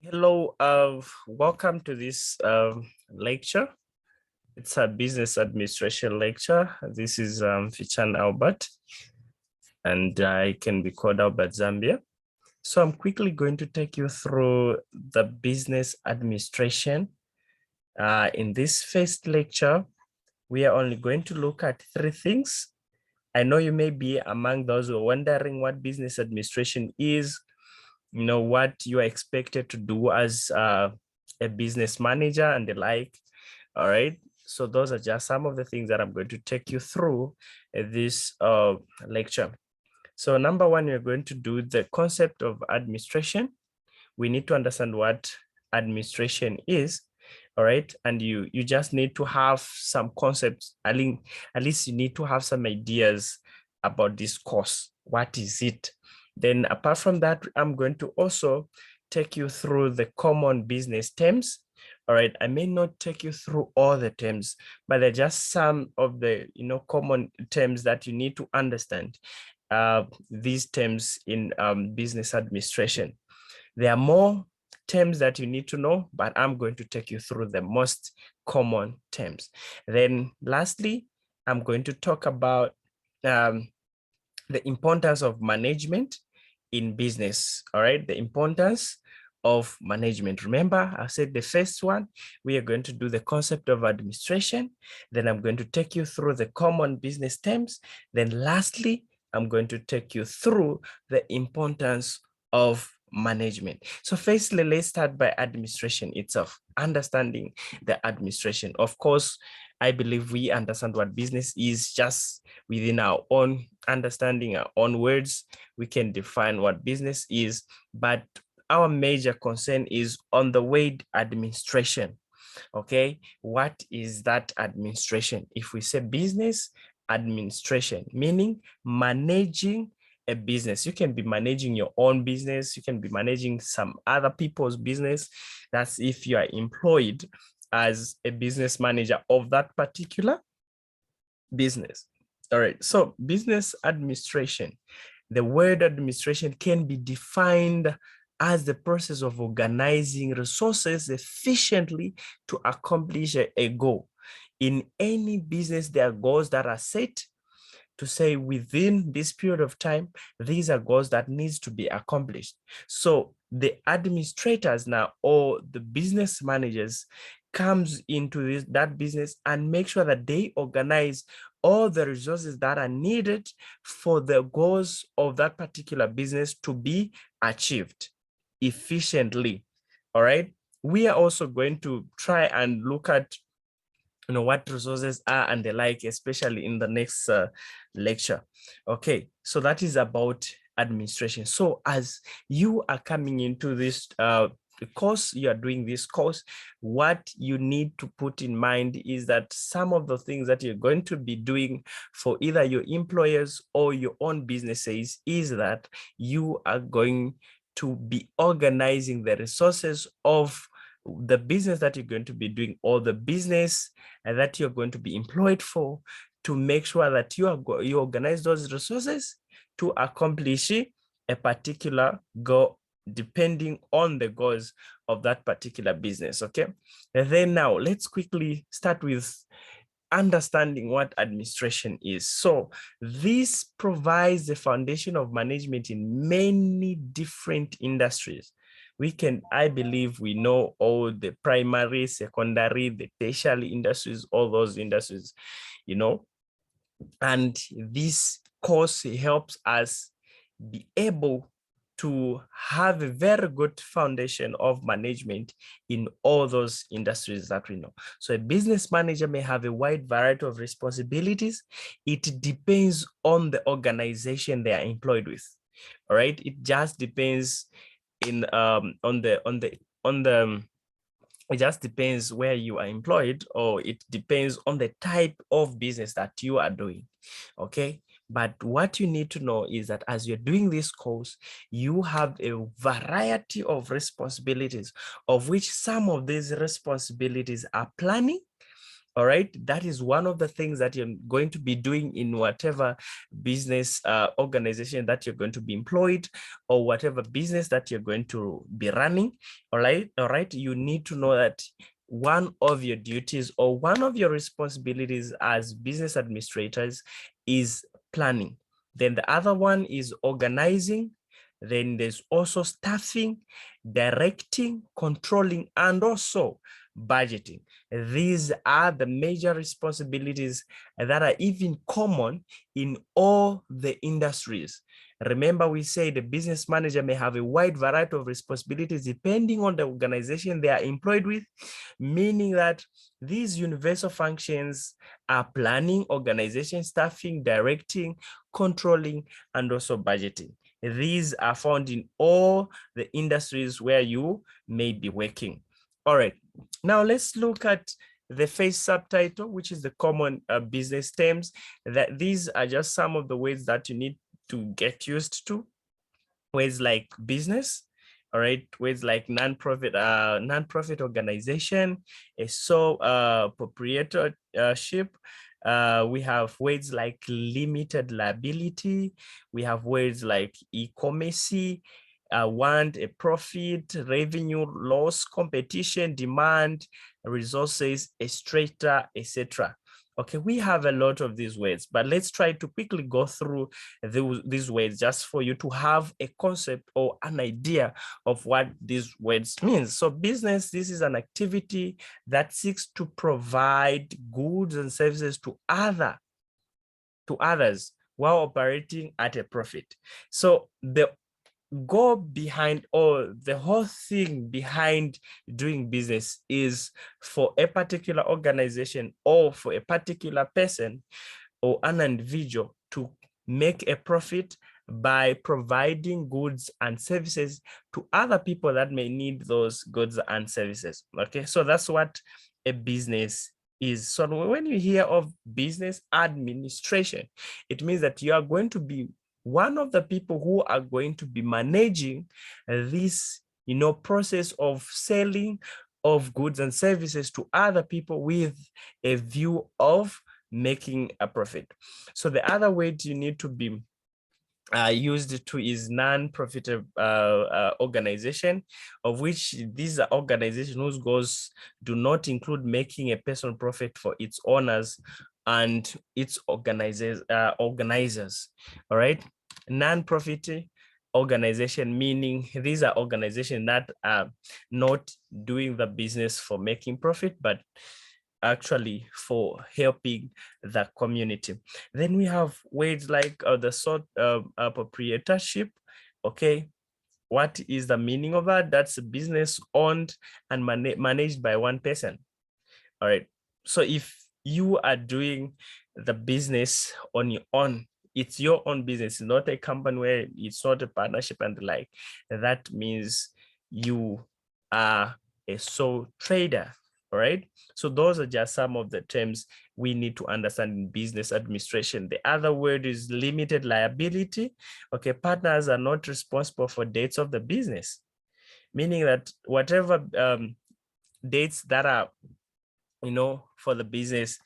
Hello, welcome to this lecture. It's a business administration lecture. This is Mfichani Albert, and I can be called Albert Zambia. So I'm quickly going to take you through the business administration. In this first lecture, we are only going to look at three things. I know you may be among those who are wondering what business administration is, what you are expected to do as a business manager and the like. All right, so those are just some of the things that I'm going to take you through this lecture. So number one, we're going to do the concept of administration. We need to understand what administration is. All right, and you just need to have some concepts. At least you need to have some ideas about this course. What is it? Then apart from that, I'm going to also take you through the common business terms. All right, I may not take you through all the terms, but they're just some of the common terms that you need to understand. These terms in business administration. There are more terms that you need to know, but I'm going to take you through the most common terms. Then lastly, I'm going to talk about the importance of management in business. All right, the importance of management. Remember, I said the first one, we are going to do the concept of administration. Then I'm going to take you through the common business terms. Then lastly, I'm going to take you through the importance of management. So firstly, let's start by administration itself, understanding the administration. Of course, I believe we understand what business is just within our own understanding, our own words. We can define what business is, but our major concern is on the word administration. Okay, what is that administration? If we say business administration, meaning managing a business. You can be managing your own business. You can be managing some other people's business. That's if you are employed as a business manager of that particular business. All right, so business administration. The word administration can be defined as the process of organizing resources efficiently to accomplish a goal. In any business, there are goals that are set to say within this period of time, these are goals that needs to be accomplished. So the administrators now, or the business managers, comes into that business and make sure that they organize all the resources that are needed for the goals of that particular business to be achieved efficiently. All right, we are also going to try and look at what resources are and the like, especially in the next lecture. Okay, so that is about administration. So as you are coming into this course, you are doing this course, what you need to put in mind is that some of the things that you're going to be doing for either your employers or your own businesses is that you are going to be organizing the resources of the business that you're going to be doing, or the business that you're going to be employed for, to make sure that you organize those resources to accomplish a particular goal, depending on the goals of that particular business. Okay, and then now let's quickly start with understanding what administration is. So this provides the foundation of management in many different industries. I believe we know all the primary, secondary, the tertiary industries, all those industries, and this course helps us be able to have a very good foundation of management in all those industries that we know. So a business manager may have a wide variety of responsibilities. It depends on the organization they are employed with. All right, it just depends it just depends where you are employed, or it depends on the type of business that you are doing. Okay, but what you need to know is that as you're doing this course, you have a variety of responsibilities, of which some of these responsibilities are planning, All right, that is one of the things that you're going to be doing in whatever business organization that you're going to be employed, or whatever business that you're going to be running. All right, you need to know that one of your duties or one of your responsibilities as business administrators is planning. Then the other one is organizing. Then there's also staffing, directing, controlling, and also budgeting. These are the major responsibilities that are even common in all the industries. Remember, we say the business manager may have a wide variety of responsibilities depending on the organization they are employed with, meaning that these universal functions are planning, organization, staffing, directing, controlling, and also budgeting. These are found in all the industries where you may be working. All right, now let's look at the first subtitle, which is the common business terms. That these are just some of the words that you need to get used to. Words like business, all right, words like non-profit organization, a sole proprietorship. We have words like limited liability. We have words like e-commerce, want, a profit, revenue, loss, competition, demand, resources, a strata, etc. Okay, we have a lot of these words, but let's try to quickly go through these words just for you to have a concept or an idea of what these words mean. So business, this is an activity that seeks to provide goods and services to others while operating at a profit. So the goal behind, or the whole thing behind doing business, is for a particular organization or for a particular person or an individual to make a profit by providing goods and services to other people that may need those goods and services. Okay, so that's what a business is. So when you hear of business administration, it means that you are going to be one of the people who are going to be managing this, process of selling of goods and services to other people with a view of making a profit. So the other word you need to be used to is non-profit organization, of which these are organizations whose goals do not include making a personal profit for its owners and its organizers. All right, non-profit organization, meaning these are organizations that are not doing the business for making profit, but actually for helping the community. Then we have words like the sole proprietorship. Okay, what is the meaning of that? That's a business owned and managed by one person. All right, so if you are doing the business on your own, it's your own business, not a company where it's not a partnership and the like, that means you are a sole trader. All right, so those are just some of the terms we need to understand in business administration. The other word is limited liability. Okay, partners are not responsible for debts of the business, meaning that whatever debts that are, for the business,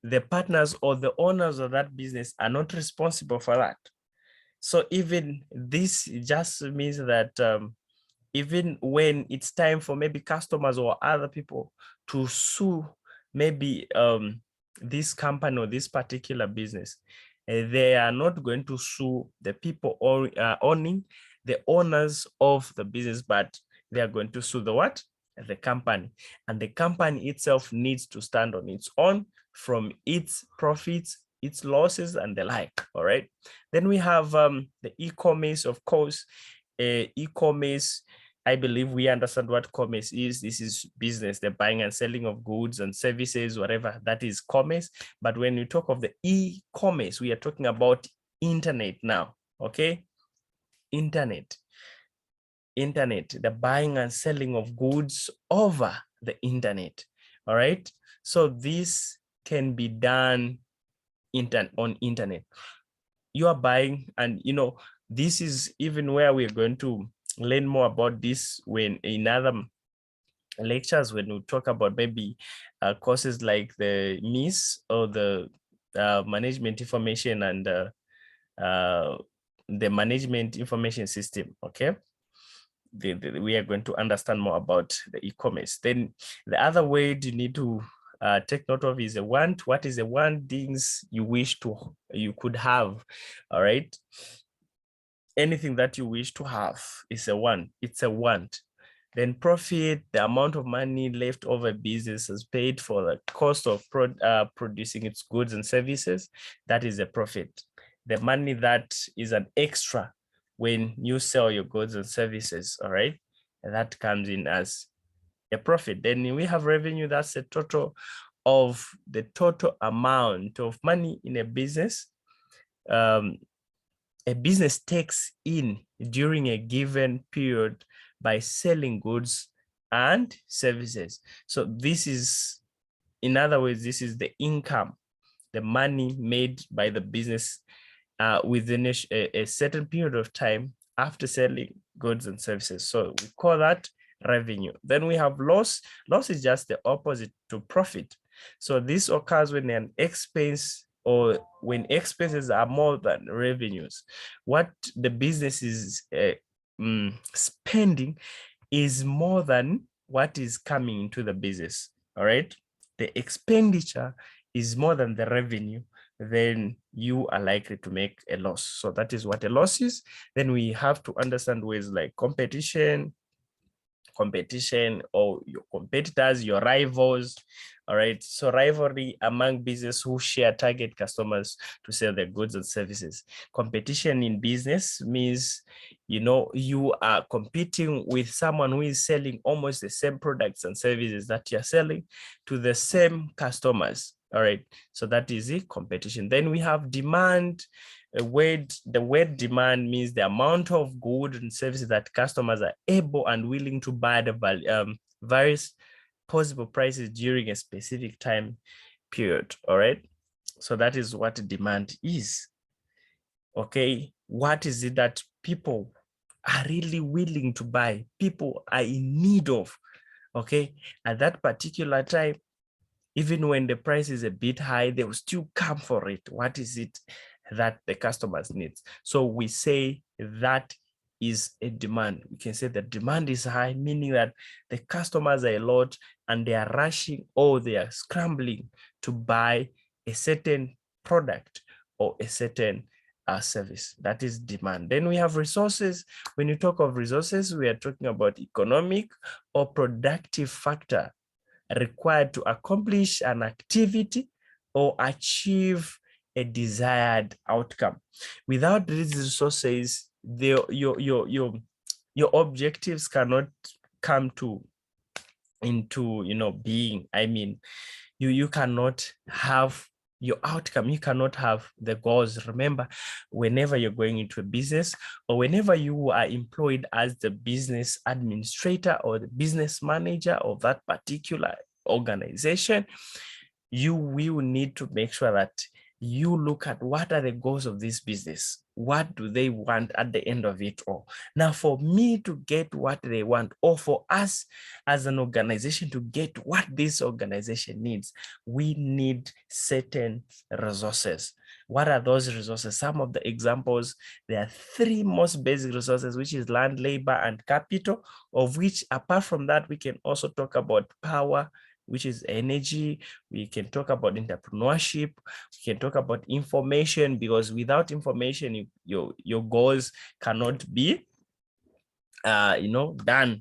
the partners or the owners of that business are not responsible for that. So even this just means that even when it's time for maybe customers or other people to sue maybe this company or this particular business, they are not going to sue the people owning, the owners of the business, but they are going to sue the what? The company. And the company itself needs to stand on its own from its profits, its losses, and the like. All right. Then we have the e-commerce, of course. E-commerce, I believe we understand what commerce is. This is business, the buying and selling of goods and services, whatever, that is commerce. But when you talk of the e-commerce, we are talking about internet now, okay? Internet, the buying and selling of goods over the internet, all right? So this can be done on internet. You are buying, and this is even where we're going to learn more about this when in other lectures when we talk about maybe courses like the MIS or the management information and the management information system. Okay, we are going to understand more about the e-commerce. Then the other word you need to take note of is a want. What is the want things you wish you could have? All right, anything that you wish to have is a want. It's a want. Then profit, the amount of money left over business has paid for the cost of producing its goods and services. That is a profit. The money that is an extra when you sell your goods and services, all right? And that comes in as a profit. Then we have revenue, that's the total of the total amount of money in a business. A business takes in during a given period by selling goods and services. So this is, in other words, this is the income, the money made by the business within a certain period of time after selling goods and services. So we call that revenue. Then we have loss. Loss is just the opposite to profit. So this occurs when an expense or when expenses are more than revenues. What the business is spending is more than what is coming into the business, all right? The expenditure is more than the revenue, then you are likely to make a loss. So that is what a loss is. Then we have to understand ways like competition or your competitors, your rivals. All right, so rivalry among business who share target customers to sell their goods and services. Competition in business means, you know, you are competing with someone who is selling almost the same products and services that you're selling to the same customers. All right, so that is the competition. Then we have demand. The word demand means the amount of goods and services that customers are able and willing to buy at various possible prices during a specific time period. All right, so that is what demand is. Okay, what is it that people are really willing to buy, people are in need of? Okay, at that particular time, even when the price is a bit high, they will still come for it. What is it that the customers need? So we say that is a demand. We can say the demand is high, meaning that the customers are a lot and they are rushing or they are scrambling to buy a certain product or a certain service. That is demand. Then we have resources. When you talk of resources, we are talking about economic or productive factor required to accomplish an activity or achieve a desired outcome. Without these resources, your objectives cannot come into being. I mean, you cannot have your outcome, you cannot have the goals. Remember, whenever you're going into a business or whenever you are employed as the business administrator or the business manager of that particular organization, you will need to make sure that you look at what are the goals of this business. What do they want at the end of it all? Now, for me to get what they want, or for us as an organization to get what this organization needs, we need certain resources. What are those resources? Some of the examples, there are three most basic resources, which is land, labor, and capital, of which apart from that, we can also talk about power, which is energy. We can talk about entrepreneurship. We can talk about information, because without information, your goals cannot be, done.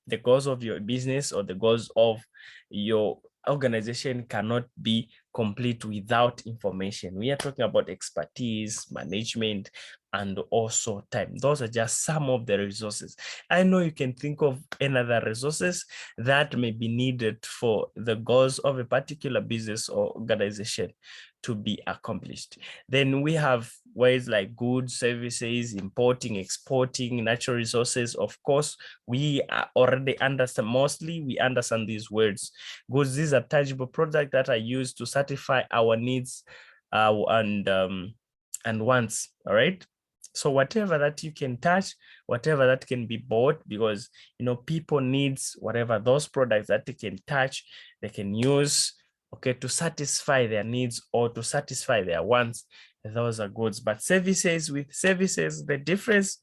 The goals of your business or the goals of your organization cannot be complete without information. We are talking about expertise, management, and also time. Those are just some of the resources. I know you can think of another resources that may be needed for the goals of a particular business or organization to be accomplished. Then we have ways like goods, services, importing, exporting, natural resources. Of course, we already understand, mostly we understand these words. Goods, these are tangible products that are used to satisfy our needs and wants, all right? So whatever that you can touch, whatever that can be bought, because people needs whatever those products that they can touch, they can use, okay, to satisfy their needs or to satisfy their wants. Those are goods. But services, with services, the difference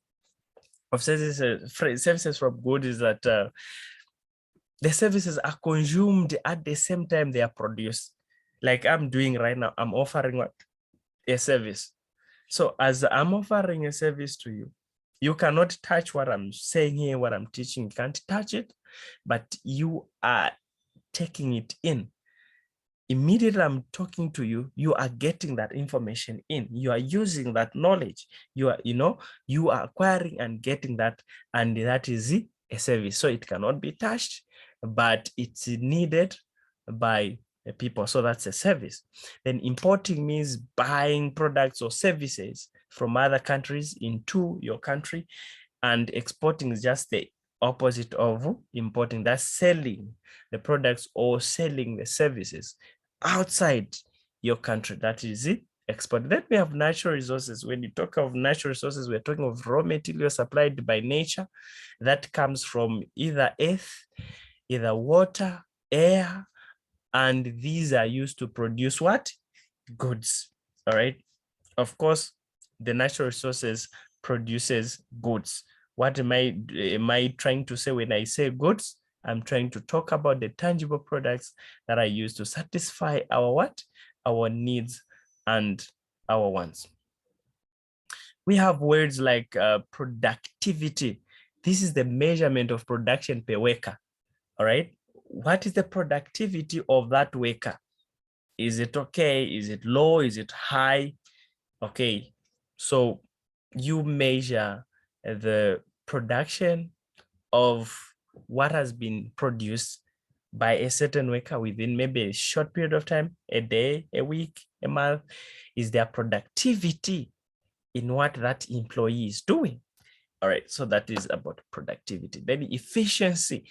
of services from goods is that the services are consumed at the same time they are produced. Like I'm doing right now, I'm offering what? A service. So as I'm offering a service to you, you cannot touch what I'm saying here, what I'm teaching. You can't touch it, but you are taking it in. Immediately I'm talking to you, you are getting that information in. You are using that knowledge. You are acquiring and getting that, and that is a service. So it cannot be touched, but it's needed by people. So that's a service. Then importing means buying products or services from other countries into your country, and exporting is just the opposite of importing. That's selling the products or selling the services outside your country. That is it. Export. Then we have natural resources. When you talk of natural resources, we're talking of raw material supplied by nature that comes from either earth, either water, air, and these are used to produce what? Goods. All right. Of course, the natural resources produces goods. What am I trying to say when I say goods? I'm trying to talk about the tangible products that are used to satisfy our what? Our needs and our wants. We have words like productivity. This is the measurement of production per worker. All right. What is the productivity of that worker? Is it okay? Is it low? Is it high? Okay. So you measure the production of what has been produced by a certain worker within maybe a short period of time, a day, a week, a month. Is their productivity in what that employee is doing? All right, so that is about productivity. Then efficiency.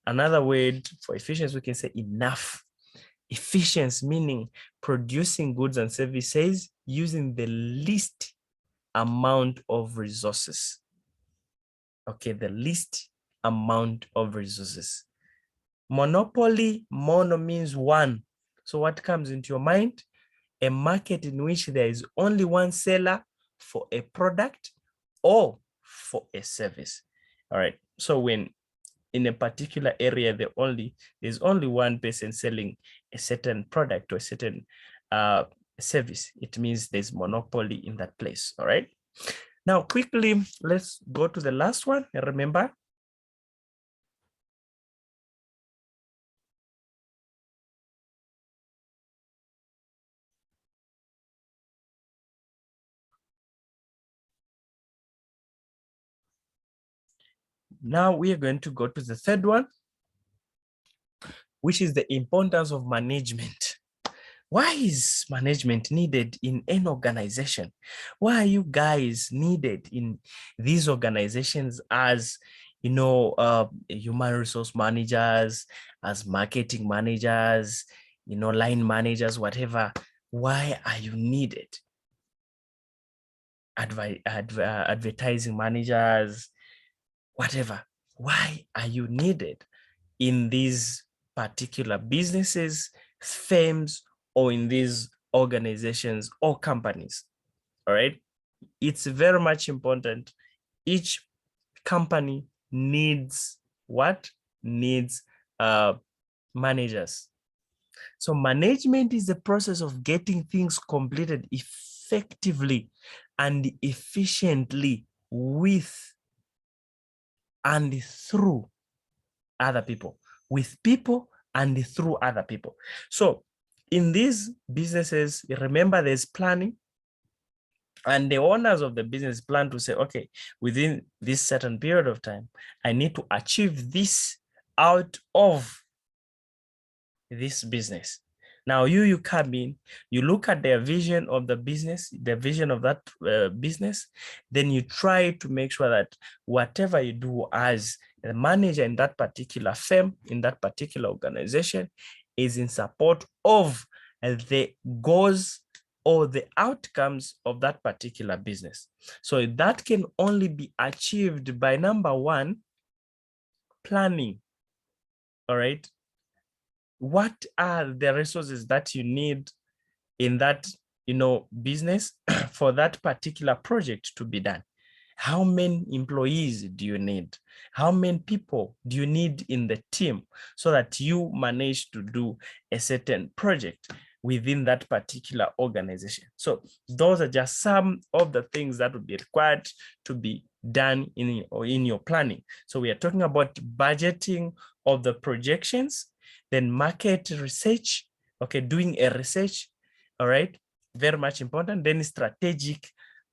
Another word for efficiency, we can say enough. Efficiency meaning producing goods and services using the least amount of resources. Okay, the least amount of resources. Monopoly, mono means one. So what comes into your mind? A market in which there is only one seller for a product or for a service. All right. So when in a particular area, there's only one person selling a certain product or a certain service, it means there's monopoly in that place. All right. Now, quickly, let's go to the last one. Remember, now we are going to go to the third one, which is the importance of management. Why is management needed in an organization? Why are you guys needed in these organizations as, human resource managers, as marketing managers, line managers, whatever? Why are you needed? Advertising managers, whatever. Why are you needed in these particular businesses, firms, or in these organizations or companies? All right. It's very much important. Each company needs what? Needs managers. So management is the process of getting things completed effectively and efficiently with and through other people, with people and through other people. So in these businesses, remember there's planning, and the owners of the business plan to say, okay, within this certain period of time, I need to achieve this out of this business. Now you come in, you look at their vision of the business, the vision of that business, then you try to make sure that whatever you do as a manager in that particular firm, in that particular organization, is in support of the goals or the outcomes of that particular business. So that can only be achieved by number one, planning. All right. What are the resources that you need in that, business for that particular project to be done? How many employees do you need? How many people do you need in the team so that you manage to do a certain project within that particular organization? So those are just some of the things that would be required to be done in your planning. So we are talking about budgeting of the projections, then market research, okay, doing a research, all right, very much important. Then strategic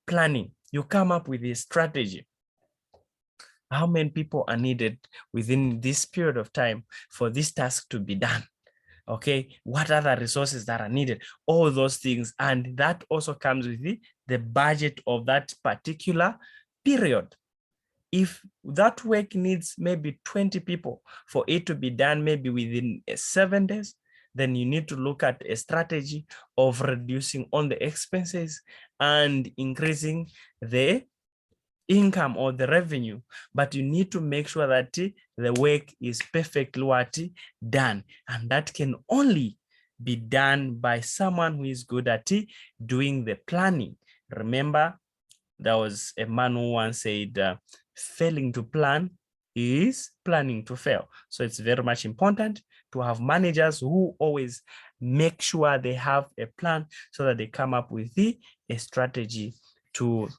planning. You come up with a strategy. How many people are needed within this period of time for this task to be done? Okay, what other resources that are needed? All those things. And that also comes with the budget of that particular period. If that work needs maybe 20 people for it to be done maybe within 7 days, then you need to look at a strategy of reducing on the expenses and increasing the income or the revenue, but you need to make sure that the work is perfectly done, and that can only be done by someone who is good at doing the planning. Remember, there was a man who once said, failing to plan is planning to fail. So it's very much important to have managers who always make sure they have a plan so that they come up with a strategy to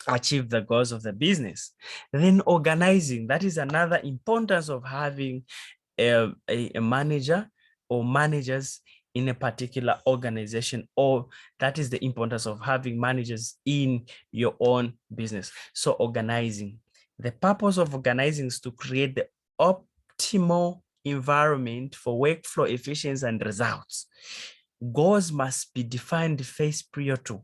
achieve the goals of the business. Then organizing, that is another importance of having a manager or managers in a particular organization, or that is the importance of having managers in your own business. So organizing, the purpose of organizing is to create the optimal environment for workflow efficiency and results. Goals must be defined first prior to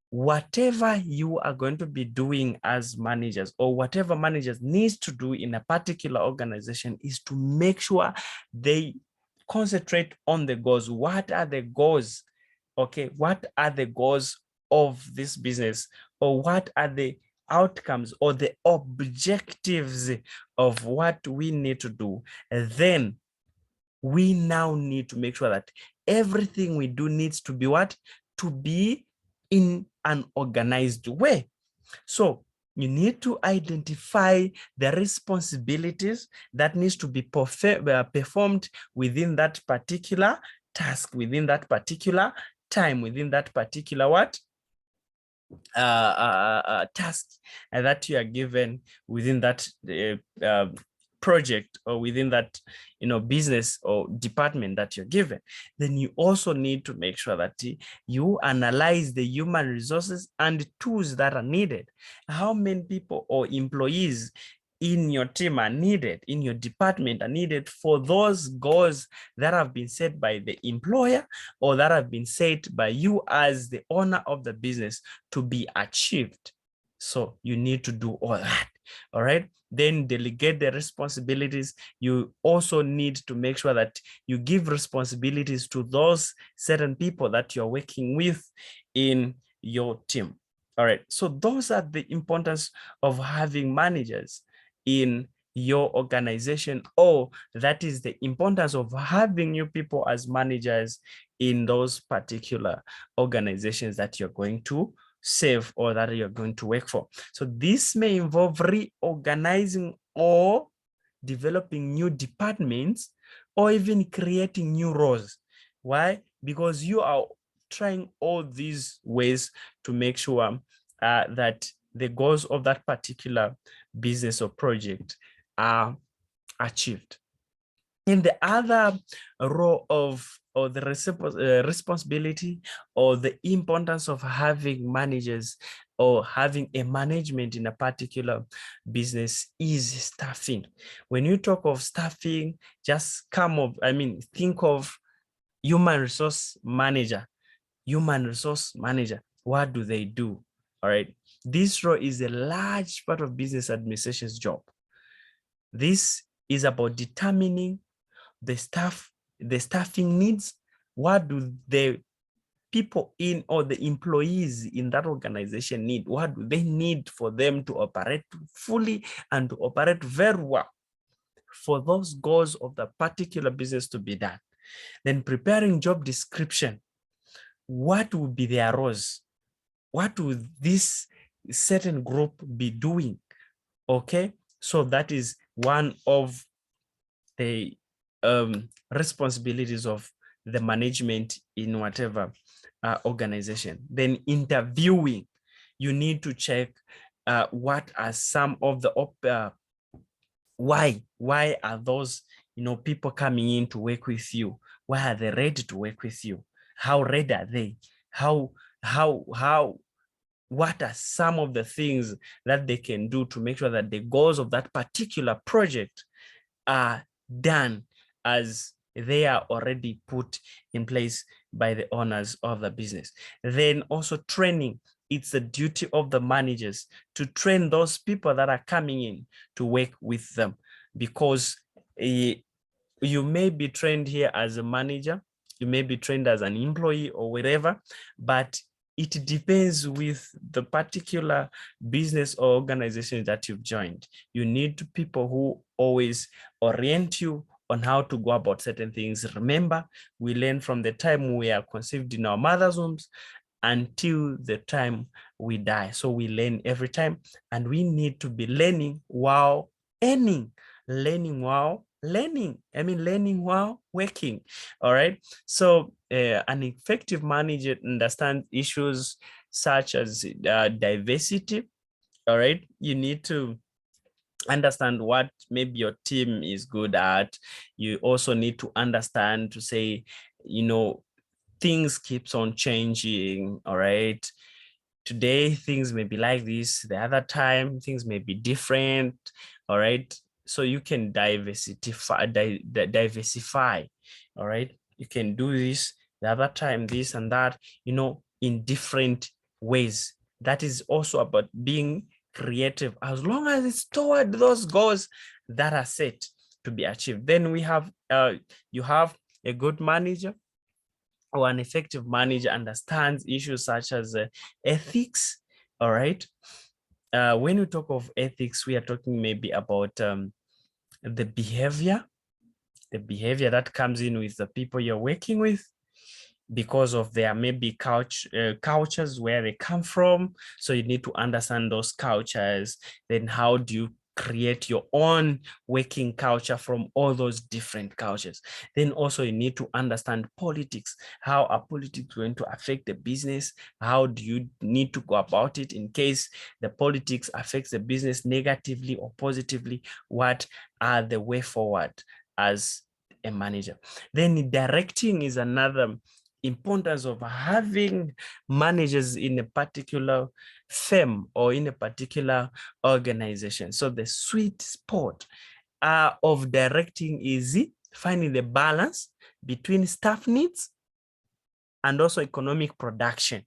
whatever you are going to be doing as managers, or whatever managers needs to do in a particular organization, is to make sure they concentrate on the goals. What are the goals? Okay, what are the goals of this business, or what are the outcomes or the objectives of what we need to do? And then we now need to make sure that everything we do needs to be what? To be in an organized way. So you need to identify the responsibilities that needs to be performed within that particular task, within that particular time, within that particular task that you are given within that project, or within that business or department that you're given. Then you also need to make sure that you analyze the human resources and tools that are needed. How many people or employees in your team are needed, in your department are needed for those goals that have been set by the employer, or that have been set by you as the owner of the business to be achieved. So you need to do all that. All right. Then delegate the responsibilities. You also need to make sure that you give responsibilities to those certain people that you're working with in your team. All right. So those are the importance of having managers in your organization, or that is the importance of having you people as managers in those particular organizations that you're going to serve or that you're going to work for. So this may involve reorganizing or developing new departments, or even creating new roles. Why? Because you are trying all these ways to make sure that the goals of that particular business or project are achieved. In the other role of, or the responsibility or the importance of having managers or having a management in a particular business is staffing. When you talk of staffing, just think of human resource manager. Human resource manager, what do they do? All right. This role is a large part of business administration's job. This is about determining the staffing needs. What do the people in, or the employees in that organization need? What do they need for them to operate fully and to operate very well for those goals of the particular business to be done? Then preparing job description. What would be their roles? What would this certain group be doing? Okay, so that is one of the responsibilities of the management in whatever organization. Then interviewing, you need to check what are some of the why are those people coming in to work with you? Why are they ready to work with you? How ready are they? What are some of the things that they can do to make sure that the goals of that particular project are done as they are already put in place by the owners of the business? Then also training. It's the duty of the managers to train those people that are coming in to work with them, because you may be trained here as a manager, you may be trained as an employee or whatever, but it depends with the particular business or organization that you've joined. You need people who always orient you on how to go about certain things. Remember, we learn from the time we are conceived in our mother's wombs until the time we die. So we learn every time, and we need to be learning while earning, learning while learning. Learning while working. All right. So an effective manager understands issues such as diversity. All right. You need to understand what maybe your team is good at. You also need to understand to say, things keeps on changing. All right. Today, things may be like this. The other time, things may be different. All right. So you can diversify. All right. You can do this the other time, this and that, in different ways. That is also about being creative, as long as it's toward those goals that are set to be achieved. Then we have, you have a good manager, or an effective manager understands issues such as ethics. All right. When we talk of ethics, we are talking maybe about the behavior that comes in with the people you're working with, because of their maybe cultures where they come from. So you need to understand those cultures. Then how do you create your own working culture from all those different cultures? Then also you need to understand politics. How are politics going to affect the business? How do you need to go about it in case the politics affects the business negatively or positively? What are the way forward as a manager? Then directing is another importance of having managers in a particular firm or in a particular organization. So the sweet spot of directing is finding the balance between staff needs and also economic production.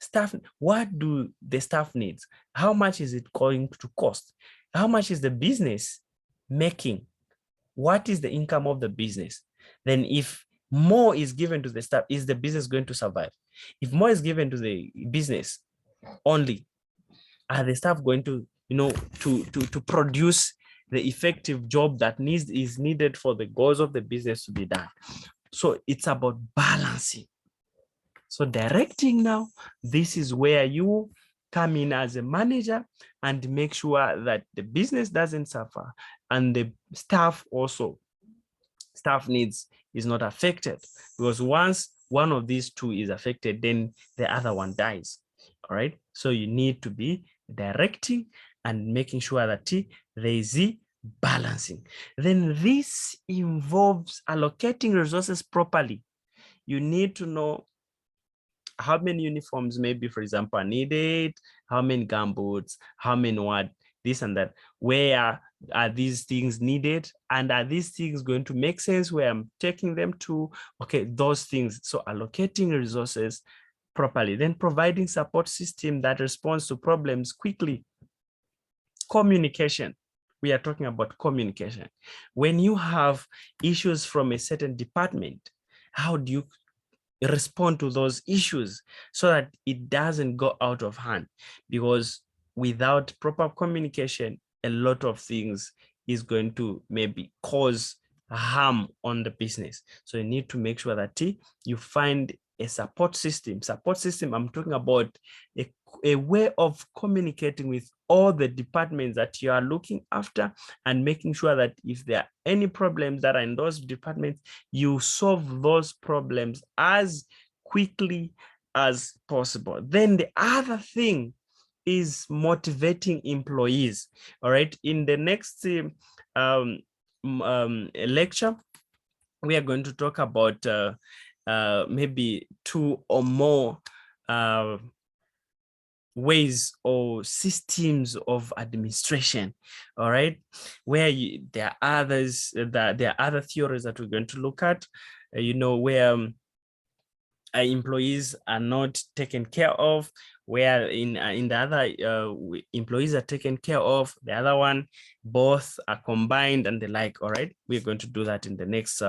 Staff, what do the staff needs? How much is it going to cost? How much is the business making? What is the income of the business? Then if more is given to the staff, is the business going to survive? If more is given to the business only, are the staff going to, to produce the effective job that is needed for the goals of the business to be done? So it's about balancing. So directing now, this is where you come in as a manager and make sure that the business doesn't suffer, and the staff needs is not affected, because once one of these two is affected, then the other one dies. All right. So you need to be directing and making sure that there is balancing. Then this involves allocating resources properly. You need to know how many uniforms, maybe, for example, are needed, how many gumboots, how many what, this and that. Where are these things needed? And are these things going to make sense where I'm taking them to? Okay, those things. So allocating resources properly. Then providing support system that responds to problems quickly. Communication. We are talking about communication. When you have issues from a certain department, how do you respond to those issues so that it doesn't go out of hand, because without proper communication, a lot of things is going to maybe cause harm on the business. So you need to make sure that you find a support system. I'm talking about a way of communicating with all the departments that you are looking after, and making sure that if there are any problems that are in those departments, you solve those problems as quickly as possible. Then the other thing is motivating employees. All right, in the next lecture, we are going to talk about maybe 2 or more ways or systems of administration. All right, where there are others, that there are other theories that we're going to look at, where employees are not taken care of, where in the other employees are taken care of, the other one both are combined and the like. All right, we're going to do that in the next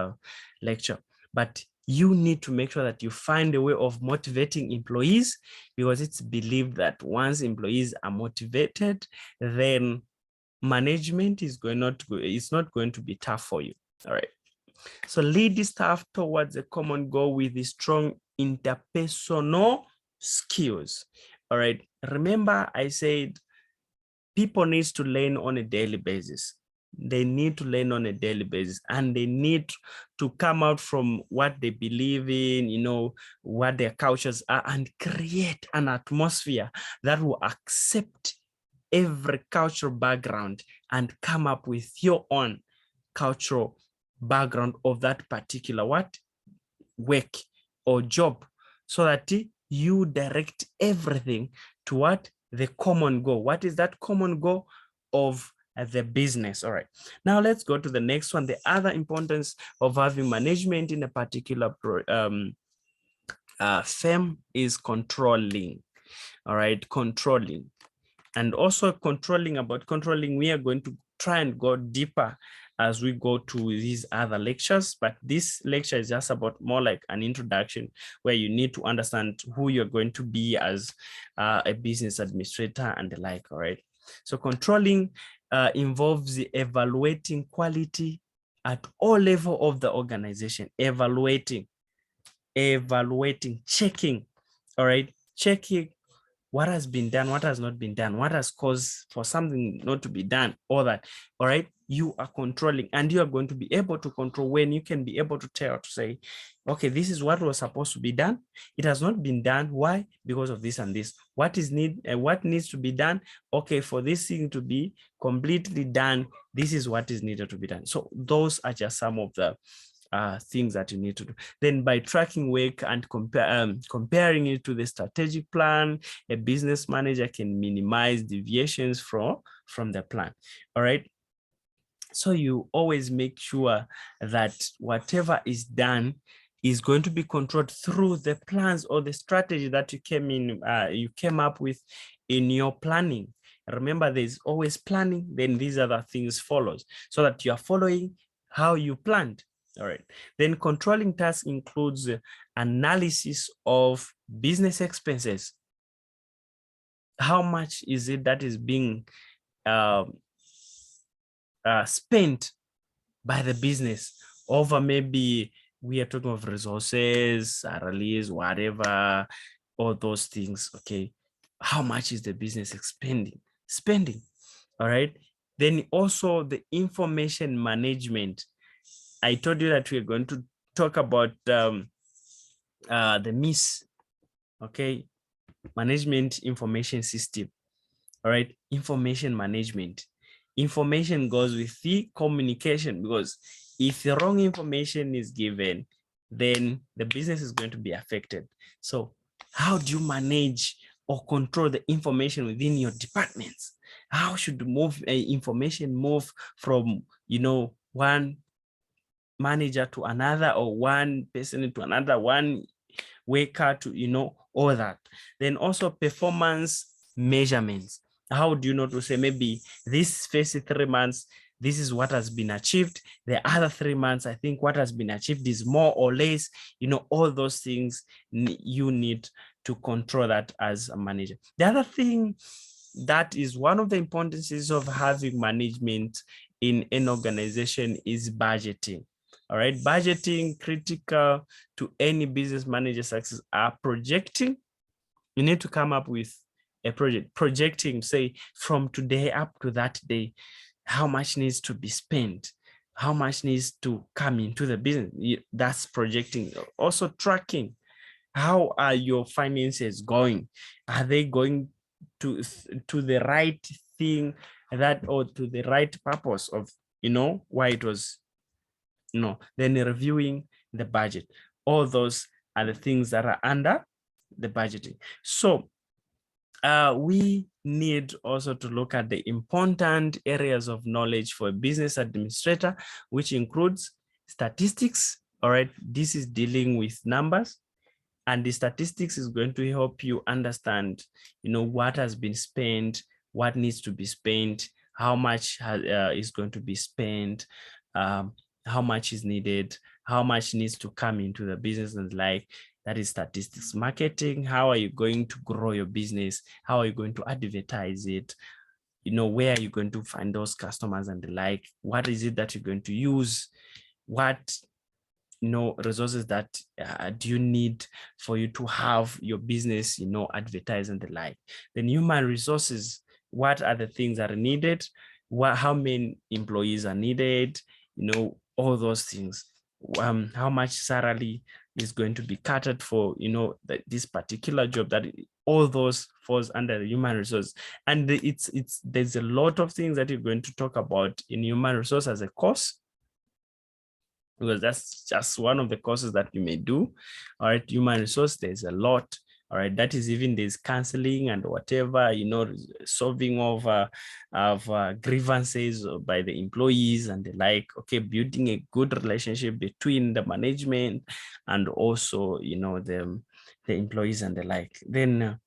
lecture. But you need to make sure that you find a way of motivating employees, because it's believed that once employees are motivated, then management is it's not going to be tough for you. All right, so lead the staff towards a common goal with the strong interpersonal skills. All right, remember I said people need to learn on a daily basis. They need to learn on a daily basis, and they need to come out from what they believe in, what their cultures are, and create an atmosphere that will accept every cultural background and come up with your own cultural background of that particular work or job, so that you direct everything to what the common goal. What is that common goal of the business? All right, now let's go to the next one. The other importance of having management in a particular firm is controlling. All right, controlling. And also controlling, we are going to try and go deeper as we go to these other lectures, but this lecture is just about more like an introduction, where you need to understand who you're going to be as a business administrator and the like. All right, so controlling involves evaluating quality at all levels of the organization. Evaluating, checking. All right, checking what has been done, what has not been done, what has caused for something not to be done, all that. All right, you are controlling, and you are going to be able to control when you can be able to tell, to say, okay, this is what was supposed to be done. It has not been done. Why? Because of this and this. What needs to be done? Okay, for this thing to be completely done, this is what is needed to be done. So those are just some of the things that you need to do. Then by tracking work and comparing it to the strategic plan, a business manager can minimize deviations from the plan. All right, so you always make sure that whatever is done is going to be controlled through the plans or the strategy that you came up with in your planning. Remember, there's always planning, then these other things follows, so that you are following how you planned. All right, then controlling tasks includes analysis of business expenses. How much is it that is being spent by the business over, maybe we are talking of resources, release, whatever, all those things. Okay, how much is the business spending? All right, then also the information management. I told you that we're going to talk about the MIS, okay, management information system. All right, information management. Information goes with the communication, because if the wrong information is given, then the business is going to be affected. So how do you manage or control the information within your departments? How should information move from, one manager to another, or one person to another, one worker to, all that. Then also performance measurements. How do you know to say, maybe this first 3 months, this is what has been achieved. The other 3 months, I think what has been achieved is more or less, all those things you need to control that as a manager. The other thing that is one of the importances of having management in an organization is budgeting. All right, budgeting critical to any business manager success are projecting. You need to come up with a project, projecting, say from today up to that day, how much needs to be spent, how much needs to come into the business. That's projecting. Also tracking, how are your finances going? Are they going to the right thing, that, or to the right purpose of, why it was, then reviewing the budget. All those are the things that are under the budgeting. So we need also to look at the important areas of knowledge for a business administrator, which includes statistics. All right, this is dealing with numbers, and the statistics is going to help you understand, what has been spent, what needs to be spent, how much is going to be spent, how much is needed, how much needs to come into the business and like. That is statistics. Marketing, how are you going to grow your business? How are you going to advertise it? Where are you going to find those customers and the like? What is it that you're going to use? What resources that do you need for you to have your business, advertise and the like. Then human resources, what are the things that are needed? How many employees are needed? All those things. How much salary is going to be catered for, this particular job. That all those falls under the human resource. And there's a lot of things that you're going to talk about in human resource as a course, because that's just one of the courses that you may do. All right, human resource, there's a lot. All right, that is even there's counseling and whatever, solving of grievances by the employees and the like. Okay, building a good relationship between the management and also, the employees and the like. Then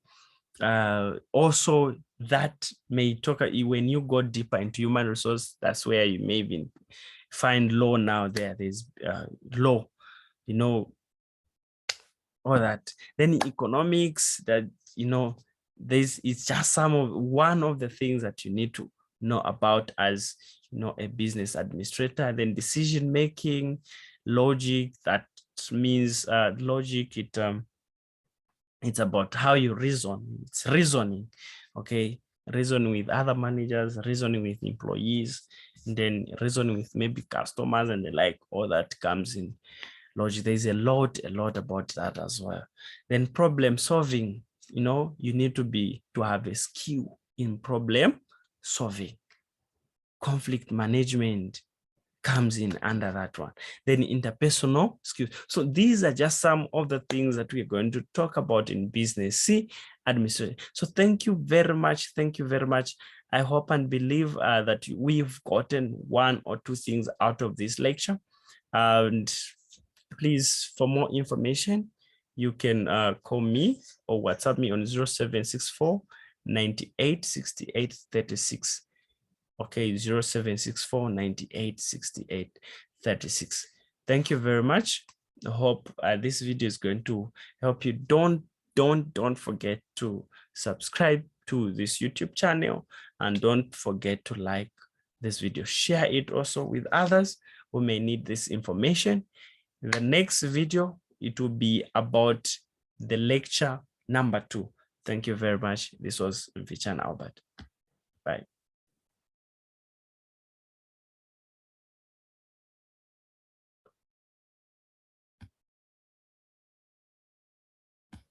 also that may talk, when you go deeper into human resource, that's where you may even find law now. There's law, all that. Then economics, that it's just one of the things that you need to know about as a business administrator. Then decision making, logic, that means logic, it's about how you reason. It's reasoning. Okay, reasoning with other managers, reasoning with employees, and then reasoning with maybe customers and the like. All that comes in logic. There's a lot about that as well. Then problem solving, you need to have a skill in problem solving. Conflict management comes in under that one. Then interpersonal skills. So these are just some of the things that we're going to talk about in business administration. So thank you very much. Thank you very much. I hope and believe that we've gotten one or two things out of this lecture. And please, for more information, you can call me or WhatsApp me on 0764 98 68 36. Okay, 0764 98 68 36. Thank you very much. I hope this video is going to help you. Don't forget to subscribe to this YouTube channel, and don't forget to like this video. Share it also with others who may need this information. In the next video, it will be about the lecture number 2. Thank you very much. This was Mfichani Albert. Bye.